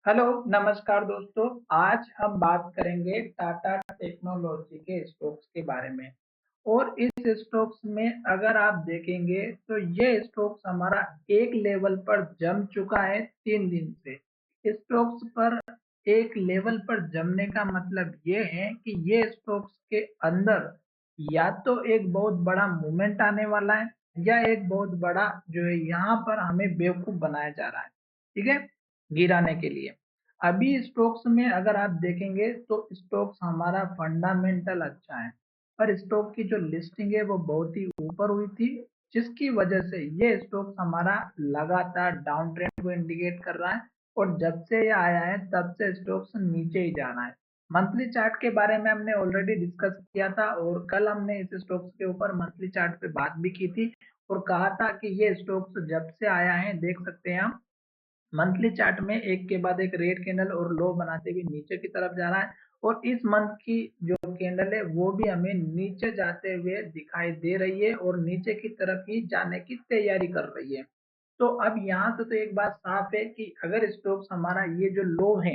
Hello, नमस्कार दोस्तों। आज हम बात करेंगे टाटा टेक्नोलॉजी के स्टॉक्स के बारे में। और इस स्टॉक्स में अगर आप देखेंगे तो ये स्टॉक्स हमारा एक लेवल पर जम चुका है 3 दिन से। स्टॉक्स पर एक लेवल पर जमने का मतलब ये है कि ये स्टॉक्स के अंदर या तो एक बहुत बड़ा मूवमेंट आने वाला है या एक बहुत बड़ा जो है यहाँ पर हमें बेवकूफ बनाया जा रहा है, ठीक है, गिराने के लिए। अभी स्टॉक्स में अगर आप देखेंगे तो स्टॉक्स हमारा फंडामेंटल अच्छा है, पर स्टॉक की जो लिस्टिंग है वो बहुत ही ऊपर हुई थी, जिसकी वजह से ये स्टॉक्स हमारा लगातार डाउन ट्रेंड को इंडिकेट कर रहा है। और जब से ये आया है तब से स्टॉक्स नीचे ही जा रहा है। मंथली चार्ट के बारे में हमने ऑलरेडी डिस्कस किया था और कल हमने इस स्टॉक्स के ऊपर मंथली चार्ट पे बात भी की थी और कहा था कि ये स्टॉक्स जब से आया है देख सकते हैं हम मंथली चार्ट में एक के बाद एक रेड कैंडल और लो बनाते हुए नीचे की तरफ जा रहा है। और इस मंथ की जो कैंडल है वो भी हमें नीचे जाते हुए दिखाई दे रही है और नीचे की तरफ ही जाने की तैयारी कर रही है। तो अब यहाँ से तो एक बात साफ है कि अगर स्टॉक्स हमारा ये जो लो है,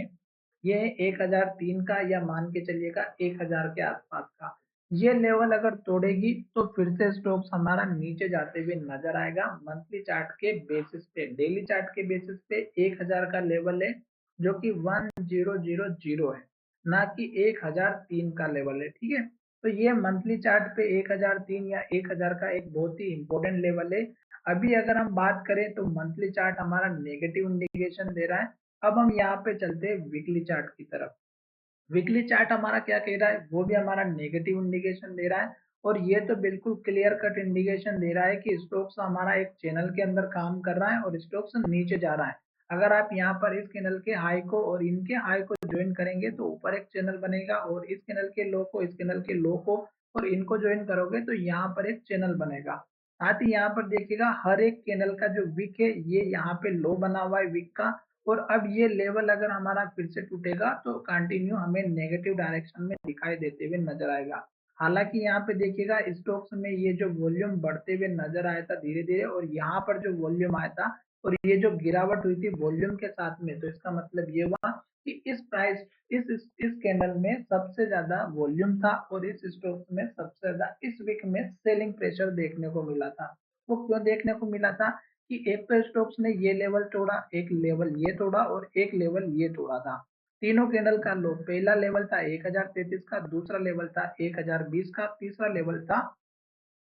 ये 1003 का या मान के चलिएगा 1000 के आसपास का, ये लेवल अगर तोड़ेगी तो फिर से स्टॉक्स हमारा नीचे जाते हुए नजर आएगा। मंथली चार्ट के बेसिस पे, डेली चार्ट के बेसिस पे 1000 का लेवल है जो कि 1000 है, ना कि 1003 का लेवल है, ठीक है। तो ये मंथली चार्ट पे 1003 या 1000 का एक बहुत ही इंपॉर्टेंट लेवल है। अभी अगर हम बात करें तो मंथली चार्ट हमारा नेगेटिव इंडिकेशन दे रहा है। अब हम यहाँ पे चलते हैं वीकली चार्ट की तरफ। वीकली चार्ट हमारा क्या कह रहा है, वो भी हमारा नेगेटिव इंडिकेशन दे रहा है। और ये तो बिल्कुल क्लियर कट इंडिकेशन दे रहा है कि स्टॉक्स हमारा एक चैनल के अंदर काम कर रहा है और स्टॉक्स नीचे जा रहा है। अगर आप यहाँ पर इस कैनल के हाई को और इनके हाई को ज्वाइन करेंगे तो ऊपर एक चैनल बनेगा और इस कैनल के लो को, इस कैनल के लो को और इनको ज्वाइन करोगे तो यहाँ पर एक चैनल बनेगा। साथ ही यहाँ पर देखिएगा हर एक कैनल का जो विक है ये यहाँ पे लो बना हुआ है विक का। और अब ये लेवल अगर हमारा फिर से टूटेगा तो कंटिन्यू हमें नेगेटिव डायरेक्शन में दिखाई देते हुए नजर आएगा। हालांकि यहाँ पे देखिएगा स्टॉक्स में ये जो वॉल्यूम बढ़ते हुए नजर आया था धीरे धीरे, और यहाँ पर जो वॉल्यूम आया था और ये जो गिरावट हुई थी वॉल्यूम के साथ में, तो इसका मतलब ये हुआ कि इस प्राइस इस कैंडल में सबसे ज्यादा वॉल्यूम था और इस स्टॉक में सबसे ज्यादा इस वीक में सेलिंग प्रेशर देखने को मिला था। वो क्यों देखने को मिला था कि एक तो स्टॉक्स ने ये लेवल तोड़ा, एक लेवल ये तोड़ा और एक लेवल ये तोड़ा था। तीनों कैंडल का लो, पहला लेवल था 1033 का, दूसरा लेवल था 1020 का, तीसरा लेवल था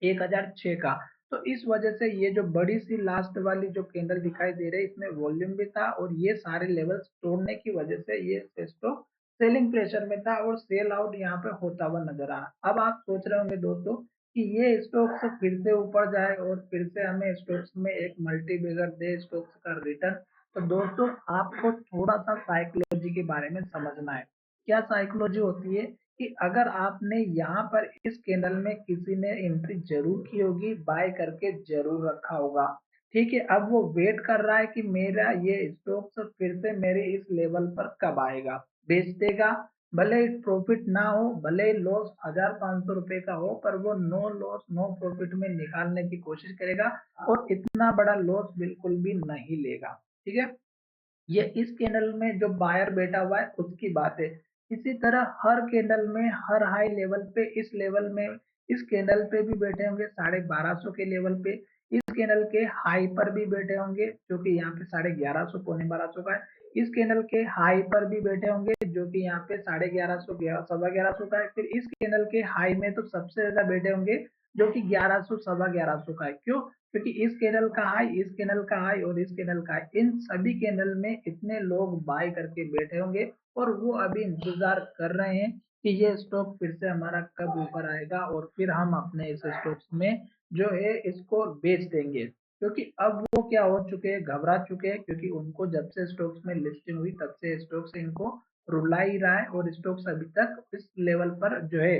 1006 का। तो इस वजह से ये जो बड़ी सी लास्ट वाली जो कैंडल दिखाई दे रही है इसमें वॉल्यूम भी था और ये सारे लेवल्स तोड़ने की वजह से ये स्टॉक सेलिंग प्रेशर में था और सेल आउट यहाँ पे होता हुआ नजर आ रहा। अब आप सोच रहे होंगे दोस्तों कि ये स्टॉक्स फिर से ऊपर जाए और फिर से हमें स्टॉक्स में एक मल्टी बिगर दे स्टॉक्स का रिटर्न। तो दोस्तों आपको थोड़ा सा साइकोलॉजी के बारे में समझना है। क्या साइकोलॉजी होती है कि अगर आपने यहाँ पर इस कैंडल में किसी ने एंट्री जरूर की होगी, बाय करके जरूर रखा होगा, ठीक है। अब वो वेट कर रहा है कि मेरा ये स्टॉक फिर से मेरे इस लेवल पर कब आएगा, बेच देगा। भले प्रॉफिट ना हो, भले लॉस 1500 रुपए का हो, पर वो नो लॉस नो प्रॉफिट में निकालने की कोशिश करेगा और इतना बड़ा लॉस बिल्कुल भी नहीं लेगा, ठीक है। ये इस कैंडल में जो बायर बैठा हुआ है उसकी बात है। इसी तरह हर कैंडल में हर हाई लेवल पे इस लेवल में इस कैंडल पे भी बैठे होंगे 1250 के लेवल पे, इस कैंडल के हाई पर भी बैठे होंगे जो कि यहाँ पे 1150 1250 का है, इस कैंडल के हाई पर भी बैठे होंगे जो कि यहाँ पे 1150 1150 का है, फिर इस कैंडल के हाई में तो सबसे ज्यादा बैठे होंगे जो कि 1100 1150 का है। क्यों? क्योंकि इस कैंडल का हाई, इस कैंडल का हाई और इस कैंडल का हाई, इन सभी कैंडल में इतने लोग बाय करके बैठे होंगे और वो अभी इंतजार कर रहे हैं कि ये स्टॉक फिर से हमारा कब ऊपर आएगा और फिर हम अपने इस स्टॉक्स में जो है इसको बेच देंगे। क्योंकि अब वो क्या हो चुके हैं, घबरा चुके हैं, क्योंकि उनको जब से स्टॉक्स में लिस्टिंग हुई तब से स्टॉक्स इनको रुला ही रहा है और स्टॉक्स अभी तक इस लेवल पर जो है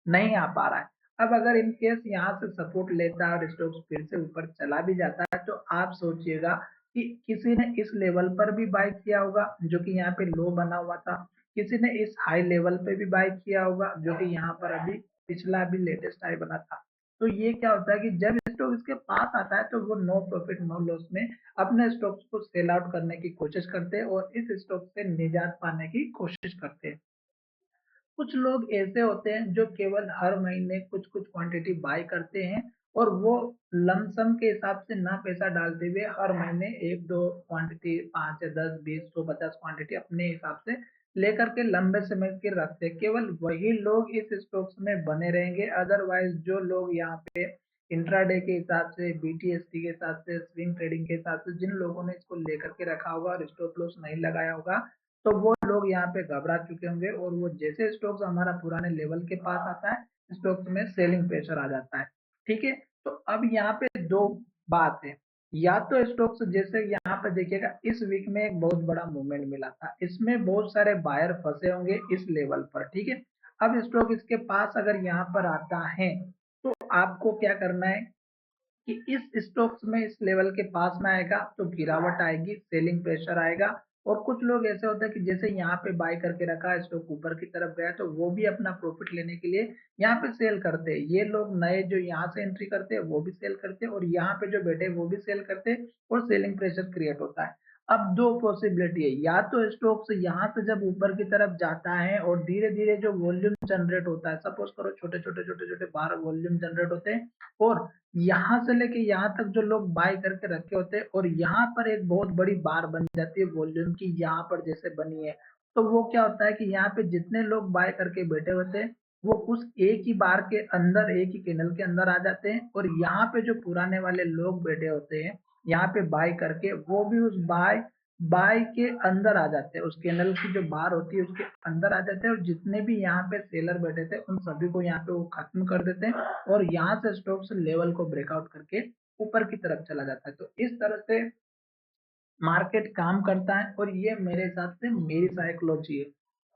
नहीं आ पा रहा है। अब अगर इन केस यहाँ से सपोर्ट लेता है और स्टॉक्स फिर से ऊपर चला भी जाता है तो आप सोचिएगा कि किसी ने इस लेवल पर भी बाय किया होगा जो कि यहाँ पे लो बना हुआ था, किसी ने इस हाई लेवल पे भी बाय किया होगा जो कि यहाँ पर अभी पिछला भी लेटेस्ट हाई बना था। तो ये क्या होता है कि जब स्टॉक इसके पास आता है तो वो नो प्रॉफिट नो लॉस में अपने स्टॉक्स को सेल आउट करने की कोशिश करते हैं और इस स्टॉक से निजात पाने की कोशिश करते हैं। कुछ लोग ऐसे होते हैं जो केवल हर महीने कुछ-कुछ क्वांटिटी बाय करते हैं और वो लमसम के हिसाब से ना पैसा डालते हुए हर महीने 1-2 क्वांटिटी 5 या 10, 20, 100, 50 क्वांटिटी अपने हिसाब से लेकर के लंबे समय के रखते हैं। केवल वही लोग इस स्टॉक्स में बने रहेंगे, अदरवाइज़ जो लोग यहाँ पे इंट्राडे के हिसाब से, बीटीएसटी के हिसाब से, स्विंग ट्रेडिंग के हिसाब से जिन लोगों ने इसको लेकर के रखा होगा और स्टॉप लॉस नहीं लगाया होगा, तो वो लोग यहाँ पे घबरा चुके होंगे और वो जैसे स्टॉक्स हमारा पुराने लेवल के पास आता है, स्टॉक्स में सेलिंग प्रेशर आ जाता है। ठीक है? तो अब यहाँ पे 2 बात है, या तो स्टॉक्स जैसे यहाँ पे देखिएगा इस वीक में एक बहुत बड़ा मूवमेंट मिला था, इसमें बहुत सारे बायर फंसे होंगे इस लेवल पर, ठीक है? अब स्टॉक इसके पास अगर यहाँ पर आता है, तो आपको क्या करना है कि इस स्टॉक्स में इस लेवल के पास में आएगा तो गिरावट आएगी, सेलिंग प्रेशर आएगा और कुछ लोग ऐसे होते हैं कि जैसे यहाँ पे बाय करके रखा है, स्टॉक ऊपर की तरफ गया तो वो भी अपना प्रॉफिट लेने के लिए यहाँ पे सेल करते हैं। ये लोग नए जो यहाँ से एंट्री करते हैं वो भी सेल करते हैं और यहाँ पे जो बैठे हैं वो भी सेल करते हैं और सेलिंग प्रेशर क्रिएट होता है। अब 2 पॉसिबिलिटी है, या तो स्टॉक्स यहाँ से जब ऊपर की तरफ जाता है और धीरे-धीरे जो वॉल्यूम जनरेट होता है, सपोज़ करो छोटे-छोटे, छोटे-छोटे बार वॉल्यूम जनरेट होते हैं और यहाँ से लेके यहाँ तक जो लोग बाय करके रखे होते हैं और यहाँ पर एक बहुत बड़ी बार बन जाती है वॉल्यूम की यहाँ पर जैसे बनी है। तो वो क्या होता है कि यहाँ पे जितने लोग बाय करके बैठे होते हैं, वो उस एक ही बार के अंदर, एक ही कैंडल के अंदर आ जाते हैं और यहाँ पे जो पुराने वाले लोग बैठे होते हैं, यहाँ पे बाय करके वो भी उस बाय बाय के अंदर आ जाते हैं। उस कैंडल की जो बार होती है उसके अंदर आ जाते हैं और जितने भी यहाँ पे सेलर बैठे थे उन सभी को यहाँ पे वो खत्म कर देते हैं और यहाँ से स्टॉक्स लेवल को ब्रेकआउट करके ऊपर की तरफ चला जाता है। तो इस तरह से मार्केट काम करता है और ये मेरे हिसाब से मेरी साइकोलॉजी है।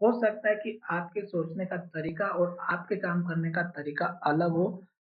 हो सकता है कि आपके सोचने का तरीका और आपके काम करने का तरीका अलग हो।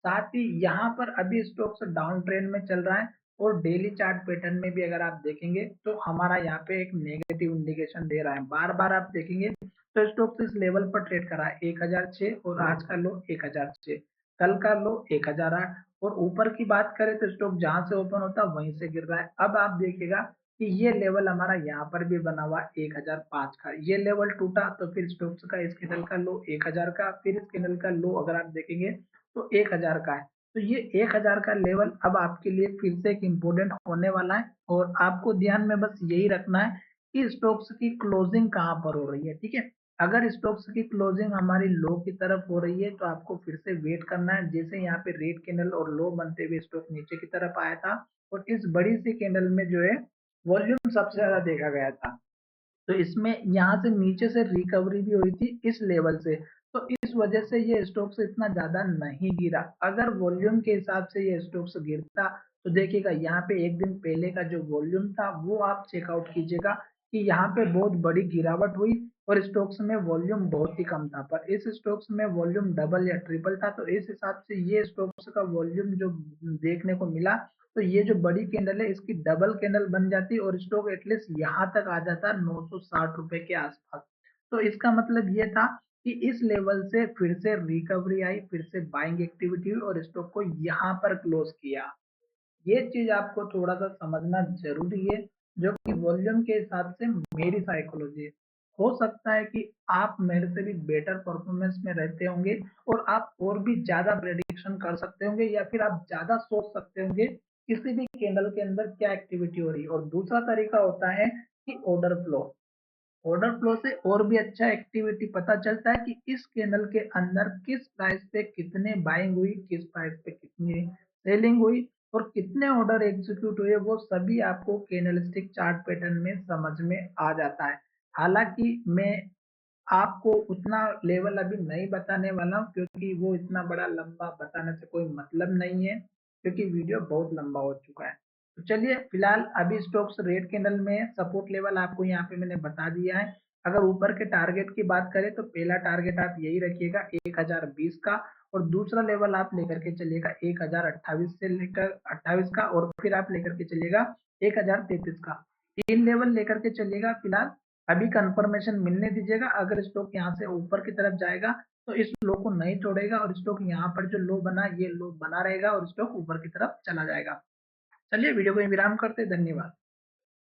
साथ ही यहाँ पर अभी स्टॉक्स डाउन ट्रेंड में चल रहा है और डेली चार्ट पैटर्न में भी अगर आप देखेंगे तो हमारा यहाँ पे एक नेगेटिव इंडिकेशन दे रहा है। बार-बार आप देखेंगे तो स्टॉक्स इस लेवल पर ट्रेड कर रहा है 1006 और आज का लो 1006, कल का लो 1008 और ऊपर की बात करें तो स्टॉक जहाँ से ओपन होता है वहीं से गिर रहा है। अब आप देखिएगा कि ये लेवल हमारा यहाँ पर भी बना हुआ 1005 का, ये लेवल टूटा तो फिर स्टोक्स का इस कैंडल का लो 1000 का, फिर इस कैंडल का लो अगर आप देखेंगे तो 1000 का है। तो ये 1000 का लेवल अब आपके लिए फिर से एक इम्पोर्टेंट होने वाला है और आपको ध्यान में बस यही रखना है कि स्टॉक्स की क्लोजिंग कहाँ पर हो रही है, ठीक है? अगर स्टॉक्स की क्लोजिंग हमारी लो की तरफ हो रही है तो आपको फिर से वेट करना है। जैसे यहाँ पे रेड कैंडल और लो बनते हुए स्टॉक नीचे की तरफ आया था और इस बड़ी सी कैंडल में जो है वॉल्यूम सबसे ज़्यादा देखा गया था। तो इसमें यहाँ से नीचे से रिकवरी भी हुई थी इस लेवल से, तो इस वजह से ये स्टॉक्स इतना ज़्यादा नहीं गिरा। अगर वॉल्यूम के हिसाब से ये स्टॉक्स गिरता, तो देखिएगा यहाँ पे एक दिन पहले का जो वॉल्यूम था वो आप चेकआउट कीजिएगा कि यहाँ पे बहुत बड़ी गिरावट हुई और स्टॉक्स में वॉल्यूम बहुत ही कम था। पर इस स्टॉक्स में वॉल्यूम डबल या ट्रिपल था, तो इस हिसाब से ये स्टॉक्स का वॉल्यूम जो देखने को मिला तो ये जो बड़ी कैंडल है इसकी डबल कैंडल बन जाती और स्टॉक एटलीस्ट यहाँ तक आ जाता 960 रुपए के आसपास। तो इसका मतलब ये था कि इस लेवल से फिर से रिकवरी आई, फिर से बाइंग एक्टिविटी हुई और स्टॉक को यहाँ पर क्लोज किया। ये चीज आपको थोड़ा सा समझना जरूरी है, जो कि वॉल्यूम के हिसाब से मेरी साइकोलॉजी है। हो सकता है कि आप मेरे से भी बेटर परफॉर्मेंस में रहते होंगे और आप और भी ज्यादा प्रेडिक्शन कर सकते होंगे या फिर आप ज्यादा सोच सकते होंगे किसी भी कैंडल के अंदर क्या एक्टिविटी हो रही है। और दूसरा तरीका होता है कि ऑर्डर फ्लो। ऑर्डर फ्लो से और भी अच्छा एक्टिविटी पता चलता है कि इस कैंडल के अंदर किस प्राइस पे कितने बाइंग हुई, किस प्राइस पे कितनी सेलिंग हुई और कितने ऑर्डर एग्जीक्यूट हुए, वो सभी आपको कैंडलस्टिक चार्ट पैटर्न में समझ में आ जाता है। हालांकि मैं आपको उतना लेवल अभी नहीं बताने वाला हूँ क्योंकि वो इतना बड़ा लंबा बताने से कोई मतलब नहीं है, क्योंकि वीडियो बहुत लंबा हो चुका है। तो चलिए फिलहाल अभी स्टॉक्स रेड कैंडल में सपोर्ट लेवल आपको यहाँ पे मैंने बता दिया है। अगर ऊपर के टारगेट की बात करें तो पहला टारगेट आप यही रखिएगा 1020 का और दूसरा लेवल आप लेकर के चलिएगा 1028 से लेकर 28 का और फिर आप लेकर के चलिएगा 1033 का। तीन लेवल लेकर के चलिएगा फिलहाल। अभी कंफर्मेशन मिलने दीजिएगा, अगर स्टॉक यहाँ से ऊपर की तरफ जाएगा तो इस लो को नहीं तोड़ेगा और स्टॉक यहाँ पर जो लो बना ये लो बना रहेगा और स्टॉक ऊपर की तरफ चला जाएगा। चलिए वीडियो को विराम करते, धन्यवाद।